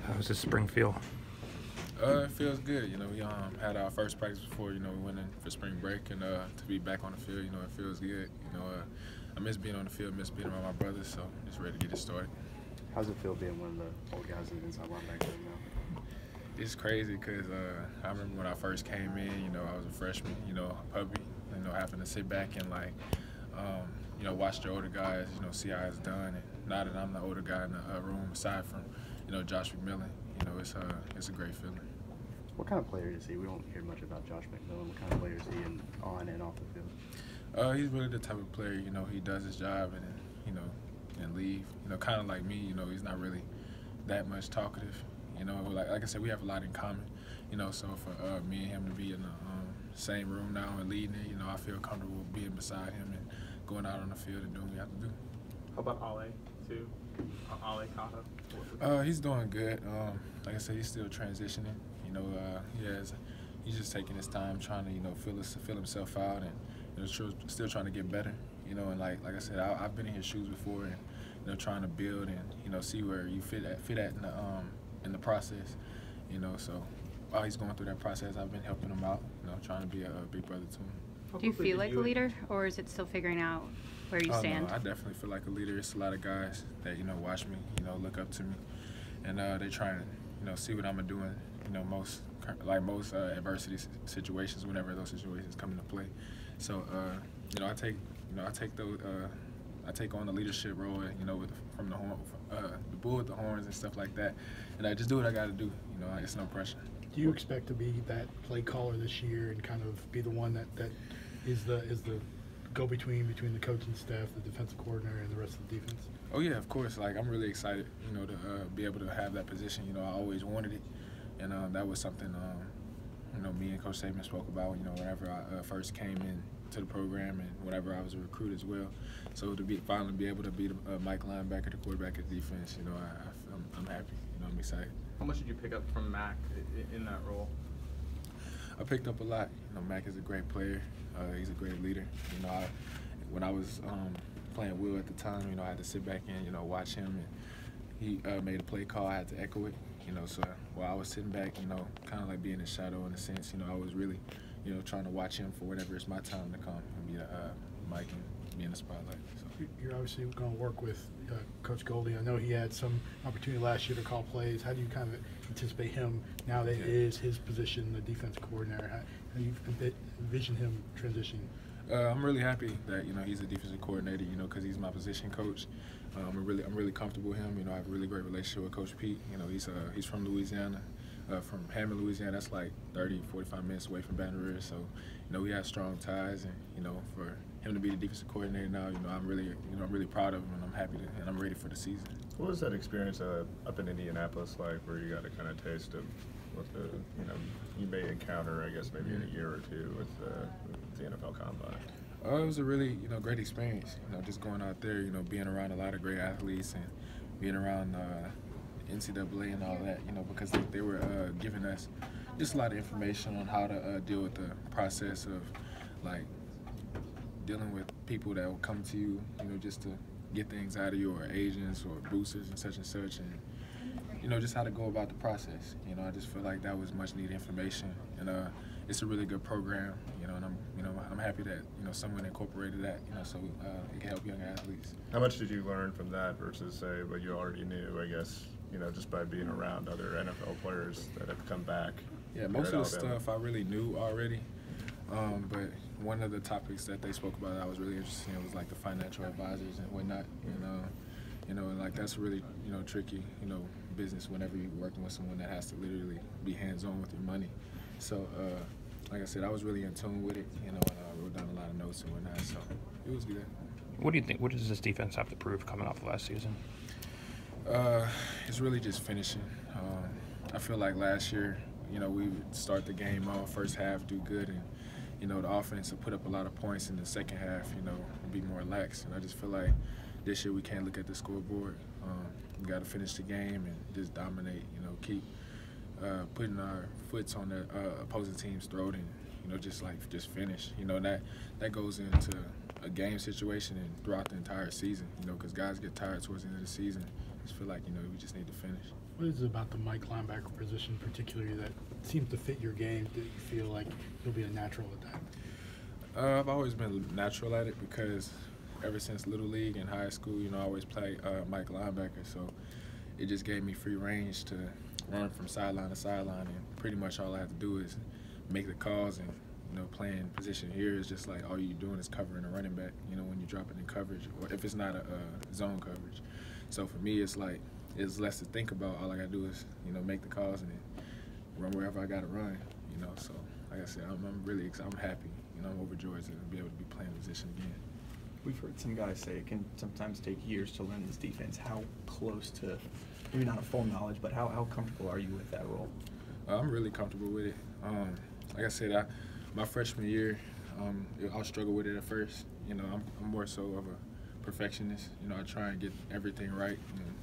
How's this spring feel? It feels good. You know, we had our first practice before, you know, we went in for spring break, and to be back on the field, you know, it feels good. You know, I miss being on the field, miss being around my brothers, so just ready to get it started. How's it feel being one of the old guys in the inside linebacker now? It's crazy because I remember when I first came in, you know, I was a freshman, you know, a puppy, you know, having to sit back and you know, watch the older guys, you know, see how it's done. And now that I'm the older guy in the room, aside from, you know, Josh McMillan, you know, it's a great feeling. What kind of player is he? We don't hear much about Josh McMillan. What kind of player is he on and off the field? He's really the type of player, you know, he does his job and then, you know, and leave. You know, kind of like me, you know, he's not really that much talkative. You know, like I said, we have a lot in common. You know, so for me and him to be in the same room now and leading it, you know, I feel comfortable being beside him and going out on the field and doing what we have to do. How about Ale, too? Ale Kaha? He's doing good. Like I said, he's still transitioning. You know, he's just taking his time trying to, you know, feel himself out and, you know, still trying to get better. You know, and like I said, I've been in his shoes before and, you know, trying to build and, you know, see where you fit at in the process. You know, so while he's going through that process, I've been helping him out, you know, trying to be a big brother to him. Do you feel like a leader, or is it still figuring out where you stand? No, I definitely feel like a leader. It's a lot of guys that, you know, watch me, you know, look up to me, and they try and, you know, see what I'm doing, you know, most adversity situations, whenever those situations come into play. So, you know, I take on the leadership role, you know, from the bull with the horns and stuff like that, and I just do what I got to do. You know, it's no pressure. Do you expect to be that play caller this year and kind of be the one that is the go-between between the coaching staff, the defensive coordinator, and the rest of the defense? Oh yeah, of course. Like, I'm really excited, you know, to be able to have that position. You know, I always wanted it, and that was something you know, me and Coach Saban spoke about. You know, whenever I first came in to the program and whenever I was a recruit as well. So to finally be able to be the Mike linebacker, the quarterback of defense, you know, I'm happy. You know, I'm excited. How much did you pick up from Mac in that role? I picked up a lot. You know, Mac is a great player. He's a great leader. You know, when I was playing Will at the time, you know, I had to sit back and, you know, watch him, and he made a play call. I had to echo it. You know, so while I was sitting back, you know, kind of like being a shadow in a sense, you know, I was really, you know, trying to watch him for whenever it's my time to come and be Mike and be in the spotlight. So. You're obviously going to work with Coach Goldie. I know he had some opportunity last year to call plays. How do you kind of anticipate him now that it is his position, the defensive coordinator? How do you envision him transitioning? I'm really happy that, you know, he's a defensive coordinator, you know, because he's my position coach. I'm really comfortable with him. You know, I have a really great relationship with Coach Pete. You know, he's from Louisiana, from Hammond, Louisiana. That's like 30, 45 minutes away from Baton Rouge. So, you know, we have strong ties, and, you know, for him to be the defensive coordinator now, you know, I'm really proud of him, and I'm happy and I'm ready for the season. What was that experience up in Indianapolis like, where you got a kind of taste of what you may encounter, I guess, maybe in a year or two with the NFL Combine? It was a really, you know, great experience. You know, just going out there, you know, being around a lot of great athletes and being around NCAA and all that, you know, because they were giving us just a lot of information on how to deal with the process of, like, dealing with people that will come to you, you know, just to get things out of you, or agents or boosters and such, and you know, just how to go about the process. You know, I just feel like that was much needed information, and it's a really good program. You know, and I'm happy that, you know, someone incorporated that, you know, so it can help young athletes. How much did you learn from that versus, say, what you already knew, I guess, you know, just by being around other NFL players that have come back? Yeah, most of the stuff I really knew already, but one of the topics that they spoke about that I was really interested in was like the financial advisors and whatnot. You know, and like that's really, you know, tricky, you know, business whenever you're working with someone that has to literally be hands-on with your money. So, like I said, I was really in tune with it, you know, and I wrote down a lot of notes and whatnot, so it was good. What do you think? What does this defense have to prove coming off of last season? It's really just finishing. I feel like last year, you know, we would start the game off, first half, do good, and, you know, the offense will put up a lot of points in the second half, you know, and be more lax. And I just feel like this year we can't look at the scoreboard. We got to finish the game and just dominate, you know, keep putting our foots on the opposing team's throat and, you know, just finish. You know, that goes into a game situation and throughout the entire season, you know, because guys get tired towards the end of the season. I just feel like, you know, we just need to finish. What is it about the Mike linebacker position particularly that seems to fit your game that you feel like you'll be a natural at that? I've always been natural at it because ever since Little League and high school, I always played Mike linebacker, so it just gave me free range to run from sideline to sideline, and pretty much all I have to do is make the calls. And playing position here is just like all you're doing is covering a running back, when you're dropping in coverage, or if it's not a zone coverage. So for me, it's like it's less to think about. All I gotta do is make the calls and then run wherever I gotta run. So like I said, I'm really excited. I'm happy. I'm overjoyed to be able to be playing the position again. We've heard some guys say it can sometimes take years to learn this defense. How close to, maybe not a full knowledge, but how comfortable are you with that role? I'm really comfortable with it. Like I said, my freshman year, I'll struggle with it at first. I'm more so of a perfectionist. I try and get everything right. And,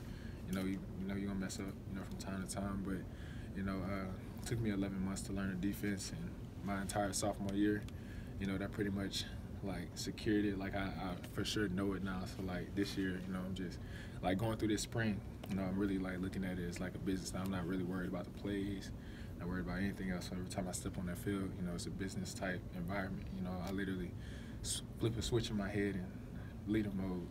you're gonna mess up, from time to time. But, it took me 11 months to learn the defense, and my entire sophomore year, that pretty much like secured it. Like I for sure know it now. So like this year, I'm just like going through this spring. I'm really like looking at it as like a business. Now I'm not really worried about the plays. Not worried about anything else. So every time I step on that field, it's a business type environment. I literally flip a switch in my head and leader mode,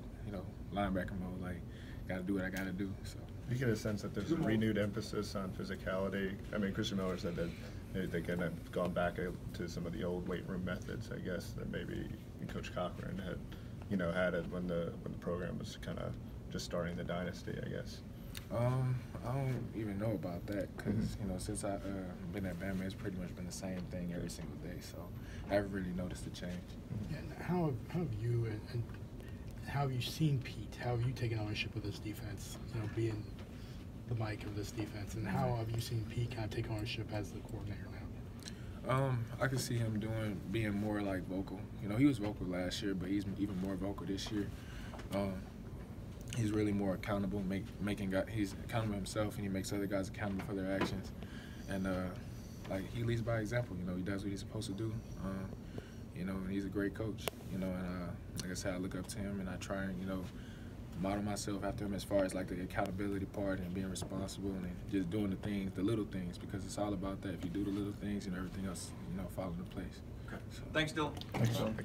linebacker mode. Like, gotta do what I gotta do. So You get a sense that there's a renewed emphasis on physicality. I mean, Christian Miller said that they kind of gone back to some of the old weight room methods, I guess, that maybe Coach Cochran had, had it when the program was kind of just starting the dynasty, I guess. I don't even know about that because, since I've been at Bama, it's pretty much been the same thing every single day. So I haven't really noticed the change. And how have you and how have you seen Pete? How have you taken ownership of this defense, being the Mike of this defense? And how have you seen Pete kind of take ownership as the coordinator now? I could see him being more like vocal. He was vocal last year, but he's even more vocal this year. He's really more accountable, he's accountable himself, and he makes other guys accountable for their actions. And like he leads by example. He does what he's supposed to do. And he's a great coach. And like I said, I look up to him, and I try and model myself after him as far as like the accountability part and being responsible and just doing the little things, because it's all about that. If you do the little things, everything else fall into place. Okay. So, thanks, Dylan. Thanks, Dylan.